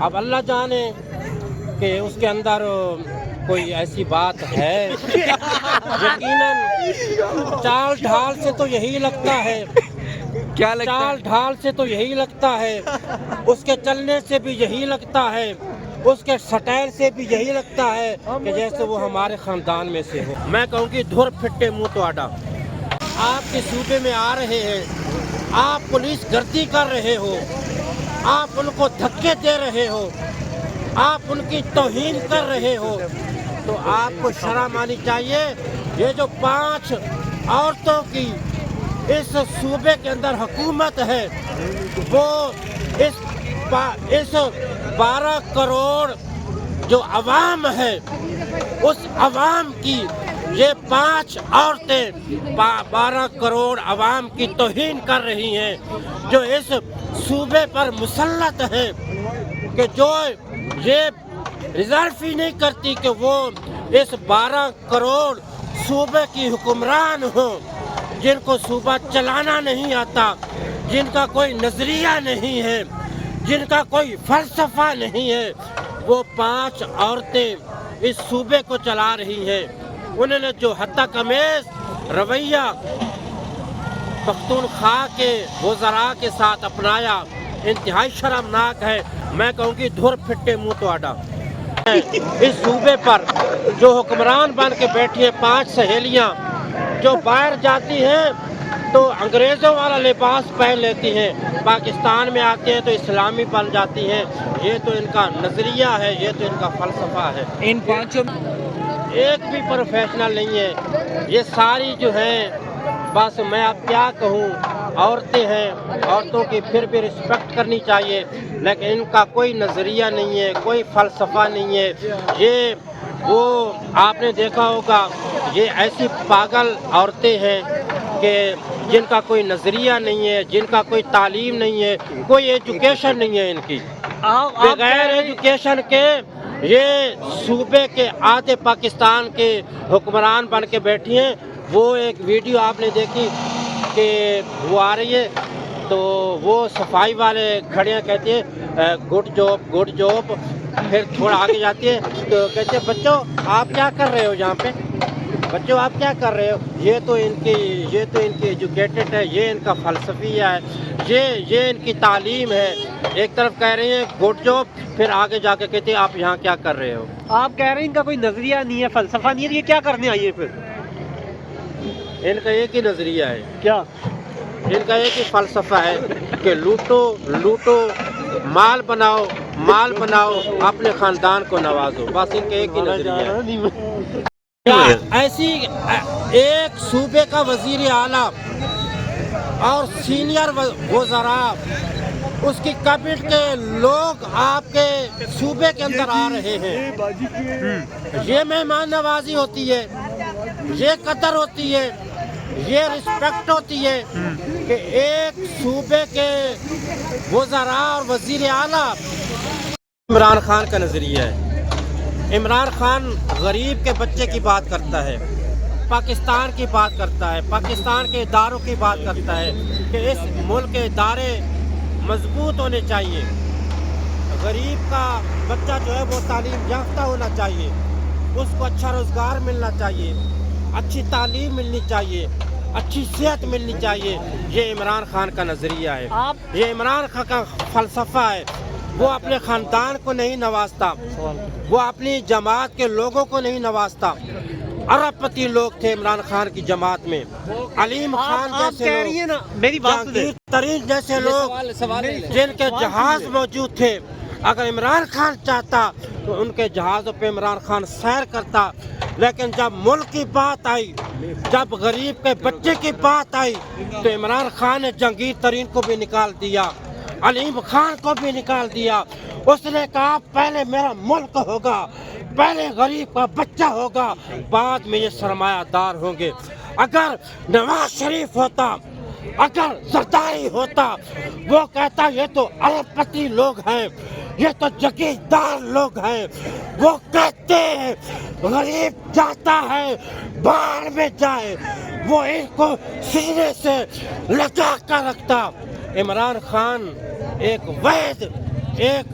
اب اللہ جانے کہ اس کے اندر کوئی ایسی بات ہے. یقیناً چال ڈھال سے تو یہی لگتا ہے. کیا لگتا چال ڈھال سے تو یہی لگتا ہے, اس کے چلنے سے بھی یہی لگتا ہے, اس کے سٹائل سے بھی یہی لگتا ہے کہ جیسے وہ ہمارے خاندان میں سے ہو. میں کہوں گی دھر پھٹے منہ تو آڈا. آپ کے صوبے میں آ رہے ہیں, آپ پولیس گردی کر رہے ہو, آپ ان کو دھکے دے رہے ہو, آپ ان کی توہین کر رہے ہو, تو آپ کو شرم آنی چاہیے. یہ جو 5 عورتوں کی اس صوبے کے اندر حکومت ہے, وہ اس 12 کروڑ جو عوام ہے, اس عوام کی یہ 5 عورتیں 12 کروڑ عوام کی توہین کر رہی ہیں, جو اس صوبے پر مسلط ہیں, کہ جو یہ ریزرو ہی نہیں کرتی کہ وہ اس 12 کروڑ صوبے کی حکمران ہوں, جن کو صوبہ چلانا نہیں آتا, جن کا کوئی نظریہ نہیں ہے, جن کا کوئی فلسفہ نہیں ہے. وہ 5 عورتیں اس صوبے کو چلا رہی ہیں. انہوں نے جو حتی کمیز رویہ پختونخوا کے وزراء کے ساتھ اپنایا, انتہائی شرمناک ہے. میں کہوں گی دھر پھٹے منہ تو آڈا. اس صوبے پر جو حکمران بن کے بیٹھی ہیں 5 سہیلیاں, جو باہر جاتی ہیں تو انگریزوں والا لباس پہن لیتی ہیں, پاکستان میں آتے ہیں تو اسلامی بن جاتی ہیں. یہ تو ان کا نظریہ ہے, یہ تو ان کا فلسفہ ہے. ان 5 ایک بھی پروفیشنل نہیں ہے. یہ ساری جو ہیں, بس میں اب کیا کہوں, عورتیں ہیں, عورتوں کی پھر بھی رسپیکٹ کرنی چاہیے, لیکن ان کا کوئی نظریہ نہیں ہے, کوئی فلسفہ نہیں ہے. یہ وہ آپ نے دیکھا ہوگا, یہ ایسی پاگل عورتیں ہیں کہ جن کا کوئی نظریہ نہیں ہے, جن کا کوئی تعلیم نہیں ہے, کوئی ایجوکیشن نہیں ہے ان کی. بغیر ایجوکیشن کے یہ صوبے کے آدھے پاکستان کے حکمران بن کے بیٹھی ہیں. وہ ایک ویڈیو آپ نے دیکھی کہ وہ آ رہی ہے تو وہ صفائی والے کھڑے ہیں, کہتے ہیں گڈ جاب گڈ جاب. پھر تھوڑا آگے جاتی ہے تو کہتے ہیں بچوں آپ کیا کر رہے ہو یہاں پہ, بچوں آپ کیا کر رہے ہو. یہ تو ان کی ایجوکیٹڈ ہے, یہ ان کا فلسفیہ ہے, یہ ان کی تعلیم ہے. ایک طرف کہہ رہے ہیں گڈ جاب, پھر آگے جا کے کہتے ہیں آپ یہاں کیا کر رہے ہو. آپ کہہ رہے ہیں ان کا کوئی نظریہ نہیں ہے, فلسفہ نہیں ہے, یہ کیا کرنے آئیے پھر؟ ان کا ایک ہی نظریہ ہے, کیا ان کا ایک ہی فلسفہ ہے کہ لوٹو لوٹو, مال بناؤ مال بناؤ, اپنے خاندان کو نوازو. بس ان کا ایک ہی نظریہ ہے. ایسی ایک صوبے کا وزیر اعلیٰ اور سینئر وزراء, اس کی کیبنٹ کے لوگ آپ کے صوبے کے اندر آ رہے ہیں. یہ مہمان نوازی ہوتی ہے, یہ قدر ہوتی ہے, یہ رسپیکٹ ہوتی ہے کہ ایک صوبے کے وزراء اور وزیر اعلیٰ. عمران خان کا نظریہ ہے. عمران خان غریب کے بچے کی بات کرتا ہے, پاکستان کی بات کرتا ہے, پاکستان کے اداروں کی بات کرتا ہے کہ اس ملک کے ادارے مضبوط ہونے چاہیے. غریب کا بچہ جو ہے وہ تعلیم یافتہ ہونا چاہیے, اس کو اچھا روزگار ملنا چاہیے, اچھی تعلیم ملنی چاہیے, اچھی صحت ملنی چاہیے. یہ عمران خان کا نظریہ ہے, یہ عمران خان کا فلسفہ ہے. وہ اپنے خاندان کو نہیں نوازتا, وہ اپنی جماعت کے لوگوں کو نہیں نوازتا. ارب پتی لوگ تھے عمران خان کی جماعت میں, علیم خان جیسے لوگ, جہانگیر ترین جیسے لوگ, جن کے جہاز موجود تھے. اگر عمران خان چاہتا تو ان کے جہازوں پہ عمران خان سیر کرتا, لیکن جب ملک کی بات آئی, جب غریب کے بچے کی بات آئی, تو عمران خان نے جہانگیر ترین کو بھی نکال دیا, علیم خان کو بھی نکال دیا. اس نے کہا پہلے میرا ملک ہوگا, پہلے غریب کا بچہ ہوگا, بعد میں یہ سرمایہ دار ہوں گے. اگر نواز شریف ہوتا, اگر زرداری ہوتا, وہ کہتا یہ تو ارب پتی لوگ ہیں, یہ تو جگیردار لوگ ہیں. وہ کہتے ہیں غریب جاتا ہے باہر میں جائے, وہ ان کو سینے سے لگا کر رکھتا. عمران خان ایک وید, ایک